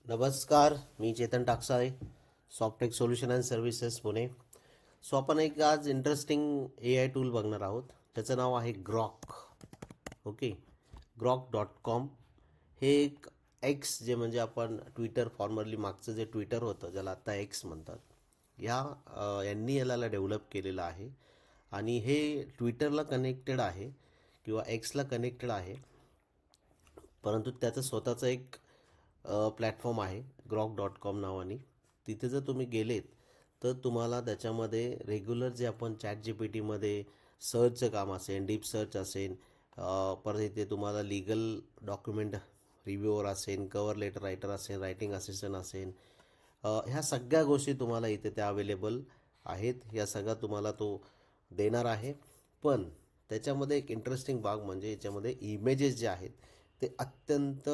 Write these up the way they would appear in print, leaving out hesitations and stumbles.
नमस्कार, मी Chetan Taksale, Softech solution and services Pune. So आपण एक आज इंटरेस्टिंग AI टूल बघणार आहोत. त्याचं नाव आहे ग्रॉक. Okay, grok.com. हे एक एक्स जे म्हणजे आपण ट्विटर फॉर्मरली मागचं जे ट्विटर होतं ज्याला आत्ता एक्स म्हणतात, यांनी याला डेव्हलप केलेलं आहे आणि हे ट्विटरला कनेक्टेड आहे किंवा एक्सला कनेक्टेड आहे. परंतु त्याचं स्वतःचं एक प्लॅटफॉर्म आहे grok.com नावाने. तिथे जर तुम्ही गेलेत तर तुम्हाला त्याच्यामध्ये रेग्युलर जे आपण ChatGPTमध्ये सर्चचं काम असेल, डीप सर्च असेल, परत इथे तुम्हाला लिगल डॉक्युमेंट रिव्ह्यूअर असेल, कव्हर लेटर रायटर असेल, रायटिंग असिस्टंट असेल, ह्या सगळ्या गोष्टी तुम्हाला इथे त्या अवेलेबल आहेत. या सगळ्या तुम्हाला तो देणार आहे. पण त्याच्यामध्ये एक इंटरेस्टिंग भाग म्हणजे याच्यामध्ये इमेजेस जे आहेत ते अत्यंत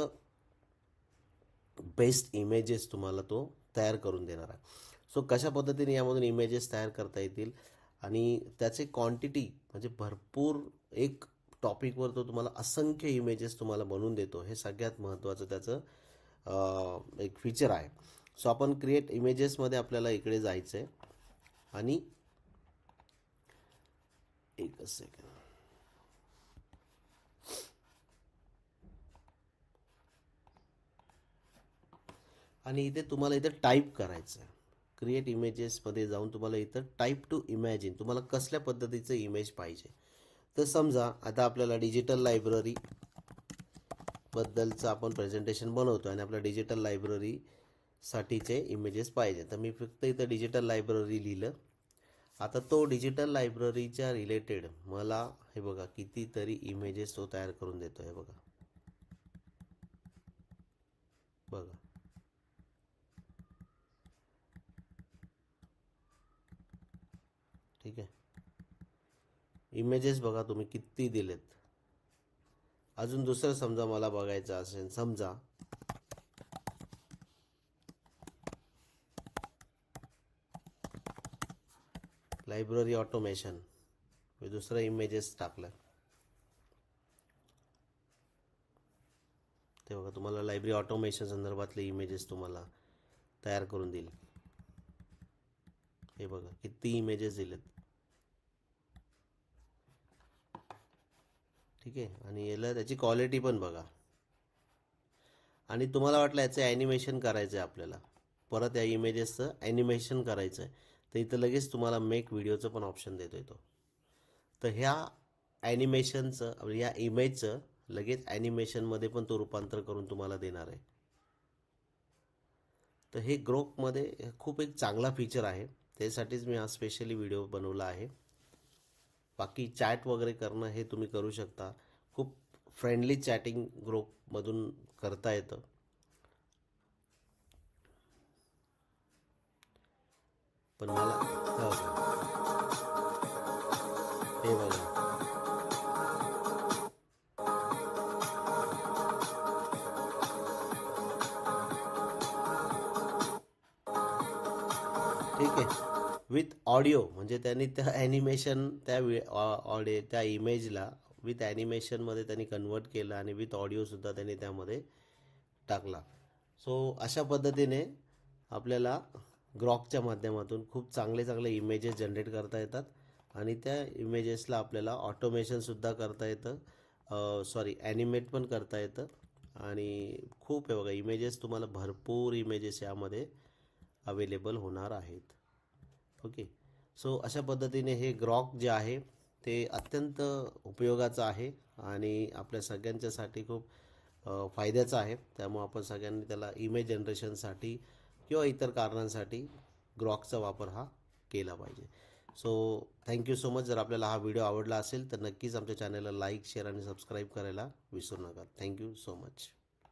बेस्ट इमेजेस तुम्हाला तो तयार करून देणार आहे. सो कशा पद्धतीने यामधून इमेजेस तयार करता येतील आणि त्याचे क्वांटिटी म्हणजे भरपूर एक टॉपिकवर तो तुम्हाला असंख्य इमेजेस तुम्हाला बनवून देतो. हे सगळ्यात महत्त्वाचं त्याचं एक फीचर आहे. सो आपण क्रिएट इमेजेसमध्ये आपल्याला इकडे जायचं आहे आणि एकच सेकंड. आणि इथे तुम्हाला इथे टाईप करायचं आहे. क्रिएट इमेजेसमध्ये जाऊन तुम्हाला इथं टाईप टू इमॅजिन तुम्हाला कसल्या पद्धतीचं इमेज पाहिजे. तर समजा आता आपल्याला डिजिटल लायब्ररी बद्दलचं आपण प्रेझेंटेशन बनवतो आणि आपल्या डिजिटल लायब्ररीसाठीचे इमेजेस पाहिजे. तर मी फक्त इथं डिजिटल लायब्ररी लिहिलं. आता तो डिजिटल लायब्ररीच्या रिलेटेड मला हे बघा कितीतरी इमेजेस तो तयार करून देतो. हे बघा बघा ठीक आहे. इमेजेस बघा तुम्ही किती दिलेत. अजून दुसरं समजा मला बघायचं असेल, समजा लायब्ररी ऑटोमेशन, मी दुसरं इमेजेस टाकलं. ते बघा तुम्हाला लायब्ररी ऑटोमेशन संदर्भातले इमेजेस तुम्हाला तयार करून देईल. हे बघा किती इमेजेस दिलेत. ठीक आहे. आणि याला त्याची क्वालिटी पण बघा. आणि तुम्हाला वाटलं याचं ॲनिमेशन करायचं आहे आपल्याला, परत या इमेजेसचं ॲनिमेशन करायचं आहे, तर इथं लगेच तुम्हाला मेक व्हिडिओचं पण ऑप्शन देतो येतो. तर ह्या ॲनिमेशनचं या इमेजचं लगेच ॲनिमेशनमध्ये पण तो रूपांतर करून तुम्हाला देणार आहे. तर हे ग्रोकमध्ये खूप एक चांगला फीचर आहे. त्यासाठीच मी आज स्पेशली व्हिडिओ बनवला आहे. बाकी चॅट वगैरे करणं हे तुम्ही करू शकता. खूप फ्रेंडली चॅटिंग ग्रुपमधून करता येतं. पण मला हो हे बघा ठीक आहे. विथ ऑडिओ म्हणजे त्यांनी त्या ॲनिमेशन त्या ऑडिओ त्या इमेजला विथ ॲनिमेशनमध्ये त्यांनी कन्वर्ट केलं आणि विथ ऑडिओसुद्धा त्यांनी त्यामध्ये टाकला. सो अशा पद्धतीने आपल्याला ग्रॉकच्या माध्यमातून खूप चांगले चांगले इमेजेस जनरेट करता येतात आणि त्या इमेजेसला आपल्याला ऑटोमेशनसुद्धा करता येतं, सॉरी ॲनिमेट पण करता येतं. आणि खूप आहे बघा इमेजेस, तुम्हाला भरपूर इमेजेस यामध्ये अवेलेबल होणार आहेत. ओके. सो अशा पद्धतीने हे ग्रॉक जे आहे ते अत्यंत उपयोगाचं आहे आणि आपल्या सगळ्यांच्यासाठी खूप फायद्याचं आहे. त्यामुळे आपण सगळ्यांनी त्याला इमेज जनरेशनसाठी किंवा इतर कारणांसाठी ग्रॉकचा वापर हा केला पाहिजे. So thank you so much. जर आपल्याला हा व्हिडिओ आवडला असेल तर नक्कीच आमच्या चॅनलला लाईक, शेअर आणि सबस्क्राईब करायला विसरू नका. Thank you so much.